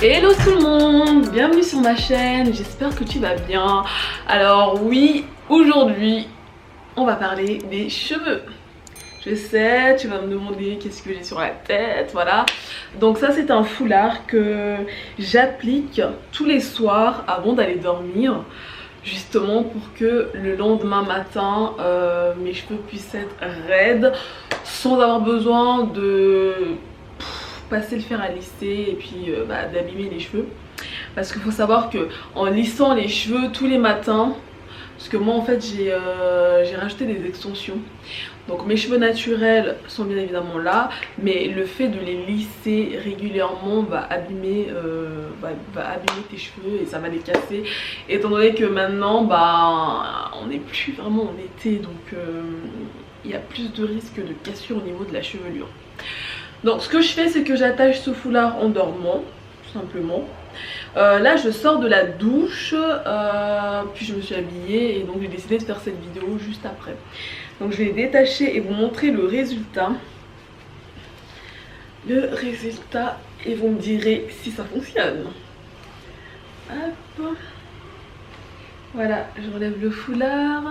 Hello tout le monde, bienvenue sur ma chaîne, j'espère que tu vas bien. Alors oui, aujourd'hui on va parler des cheveux. Je sais, tu vas me demander qu'est-ce que j'ai sur la tête, voilà. Donc ça c'est un foulard que j'applique tous les soirs avant d'aller dormir, justement pour que le lendemain matin mes cheveux puissent être raides sans avoir besoin de passer le fer à lisser et puis d'abîmer les cheveux. Parce qu'il faut savoir que en lissant les cheveux tous les matins, parce que moi en fait j'ai rajouté des extensions, donc mes cheveux naturels sont bien évidemment là, mais le fait de les lisser régulièrement va abîmer tes cheveux et ça va les casser, étant donné que maintenant on n'est plus vraiment en été, donc il y a plus de risques de cassure au niveau de la chevelure. Donc ce que je fais, c'est que j'attache ce foulard en dormant, tout simplement. Là je sors de la douche, puis je me suis habillée et donc j'ai décidé de faire cette vidéo juste après. Donc je vais détacher et vous montrer le résultat. Et vous me direz si ça fonctionne. Hop. Voilà, je relève le foulard.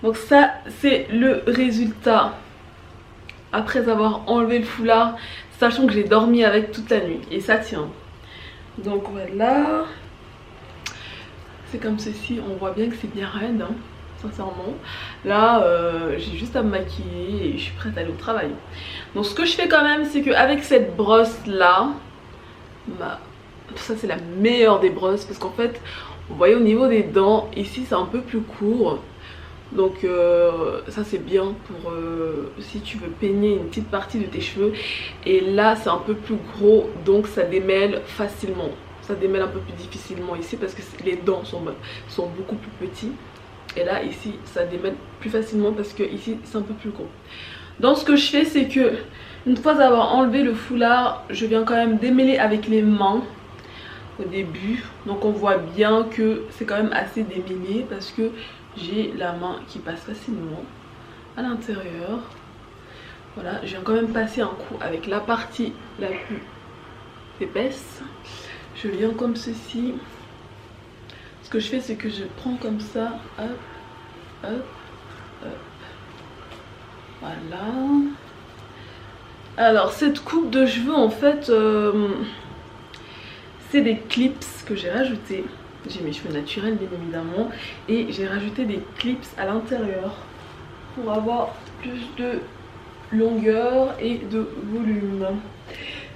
Donc ça c'est le résultat après avoir enlevé le foulard, sachant que j'ai dormi avec toute la nuit et ça tient. Donc voilà, c'est comme ceci, on voit bien que c'est bien raide, hein, sincèrement. Là j'ai juste à me maquiller et je suis prête à aller au travail. Donc ce que je fais quand même, c'est qu'avec cette brosse là, ça c'est la meilleure des brosses, parce qu'en fait vous voyez au niveau des dents ici c'est un peu plus court. Donc ça c'est bien pour si tu veux peigner une petite partie de tes cheveux. Et là c'est un peu plus gros, donc ça démêle facilement. Ça démêle un peu plus difficilement ici parce que les dents sont beaucoup plus petits. Et là ici ça démêle plus facilement parce que ici c'est un peu plus gros. Donc ce que je fais, c'est que une fois avoir enlevé le foulard, je viens quand même démêler avec les mains au début. Donc on voit bien que c'est quand même assez démêlé parce que j'ai la main qui passe facilement à l'intérieur. Voilà, je viens quand même passer un coup avec la partie la plus épaisse. Je viens comme ceci. Ce que je fais, c'est que je prends comme ça, hop, hop, hop. Voilà. Alors cette coupe de cheveux en fait, c'est des clips que j'ai rajouté. J'ai mes cheveux naturels bien évidemment et j'ai rajouté des clips à l'intérieur pour avoir plus de longueur et de volume.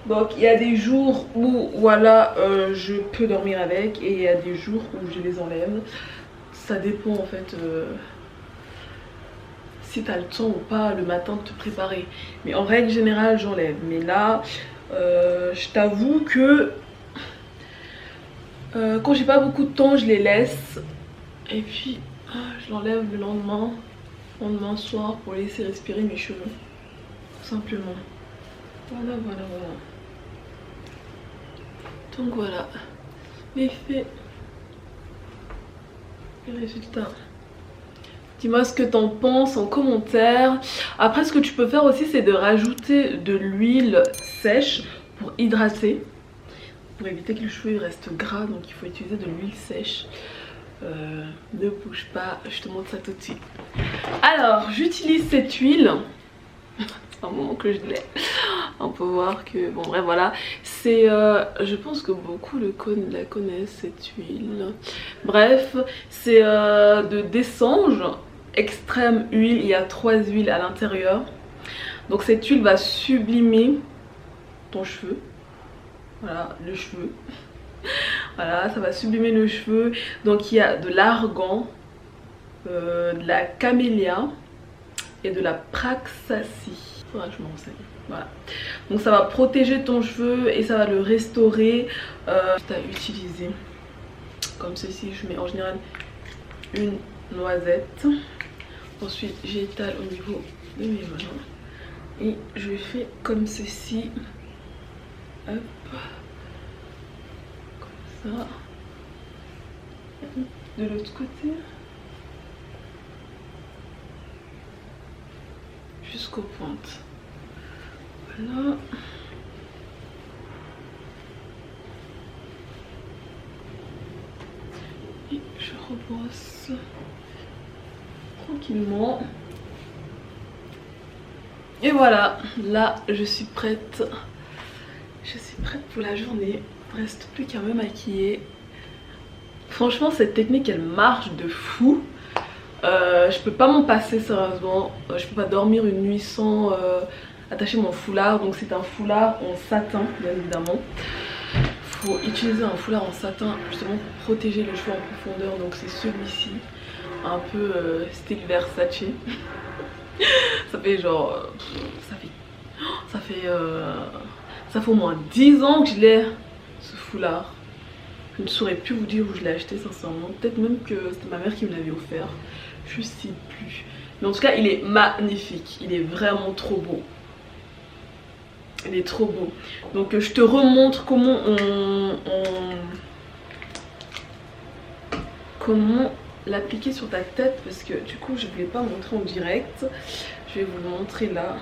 Donc il y a des jours où voilà je peux dormir avec et il y a des jours où je les enlève. Ça dépend en fait si tu as le temps ou pas le matin de te préparer. Mais en règle générale j'enlève. Mais là je t'avoue que quand j'ai pas beaucoup de temps je les laisse et puis je l'enlève le lendemain soir pour laisser respirer mes cheveux, tout simplement. Voilà. Donc voilà l'effet, le résultat. Dis-moi ce que t'en penses en commentaire. Après ce que tu peux faire aussi, c'est de rajouter de l'huile sèche pour hydrater, pour éviter que le cheveu reste gras. Donc il faut utiliser de l'huile sèche. Ne bouge pas, je te montre ça tout de suite. Alors j'utilise cette huile. C'est un moment que je l'ai. On peut voir que bon bref voilà, c'est je pense que beaucoup la connaissent cette huile. Bref, c'est de d'essence extrême huile. Il y a 3 huiles à l'intérieur. Donc cette huile va sublimer ton cheveu. Voilà, le cheveu. Voilà, ça va sublimer le cheveu. Donc il y a de l'argan, de la camélia et de la praxacie. Faudra que je m'en renseigne. Voilà. Donc ça va protéger ton cheveu et ça va le restaurer. Juste à utiliser comme ceci. Je mets en général une noisette. Ensuite j'étale au niveau de mes mains et je fais comme ceci. Hop. Ça. De l'autre côté jusqu'aux pointes. Voilà. rebrosse tranquillement. Et voilà, là je suis prête. Je suis prête pour la journée. Il ne reste plus qu'à me maquiller. Franchement cette technique elle marche de fou. Je peux pas m'en passer sérieusement. Je peux pas dormir une nuit sans attacher mon foulard. Donc c'est un foulard en satin bien évidemment. Faut utiliser un foulard en satin justement pour protéger les cheveux en profondeur. Donc c'est celui-ci, un peu style Versace. Ça fait genre ça fait au moins 10 ans que je l'ai, ce foulard. Je ne saurais plus vous dire où je l'ai acheté sincèrement. Peut-être même que c'était ma mère qui me l'avait offert. Je sais plus. Mais en tout cas il est magnifique. Il est vraiment trop beau. Il est trop beau. Donc je te remontre comment comment l'appliquer sur ta tête. Parce que du coup je ne vais pas montrer en direct. Je vais vous le montrer là.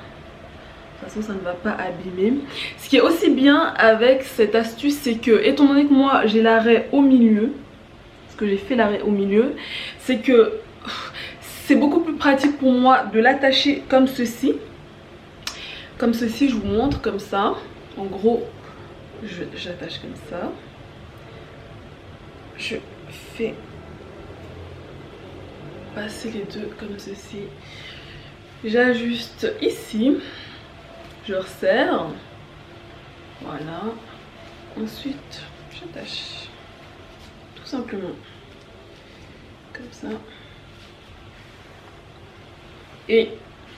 De toute façon ça ne va pas abîmer. Ce qui est aussi bien avec cette astuce, c'est que étant donné que moi j'ai l'arrêt au milieu, parce que j'ai fait l'arrêt au milieu, c'est que c'est beaucoup plus pratique pour moi de l'attacher comme ceci. Comme ceci, je vous montre comme ça. En gros, j'attache comme ça. Je fais passer les deux comme ceci. J'ajuste ici. Je resserre. Voilà. Ensuite, j'attache. Tout simplement. Comme ça. Et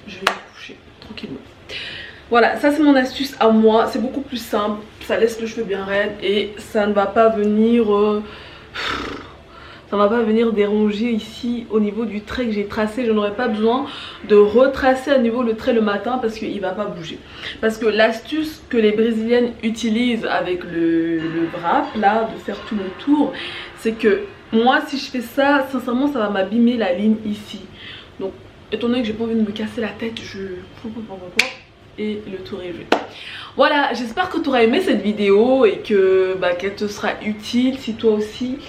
je vais me coucher tranquillement. Voilà, ça c'est mon astuce à moi. C'est beaucoup plus simple. Ça laisse le cheveu bien raide. Et ça ne va pas venir... ça ne va pas venir déranger ici au niveau du trait que j'ai tracé. Je n'aurai pas besoin de retracer à niveau le trait le matin parce qu'il ne va pas bouger. Parce que l'astuce que les brésiliennes utilisent avec le wrap là, de faire tout le tour, c'est que moi si je fais ça, sincèrement ça va m'abîmer la ligne ici. Donc étant donné que j'ai pas envie de me casser la tête, je... et le tour est joué. Voilà, j'espère que tu auras aimé cette vidéo et que qu'elle te sera utile si toi aussi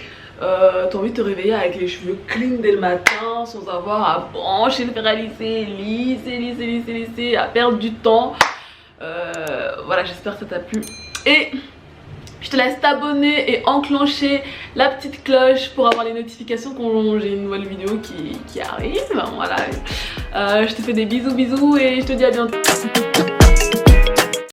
t'as envie de te réveiller avec les cheveux clean dès le matin sans avoir à brancher le fer à lisser, lisser, à perdre du temps. Voilà, j'espère que ça t'a plu. Et je te laisse t'abonner et enclencher la petite cloche pour avoir les notifications quand j'ai une nouvelle vidéo qui arrive. Voilà. Je te fais des bisous et je te dis à bientôt.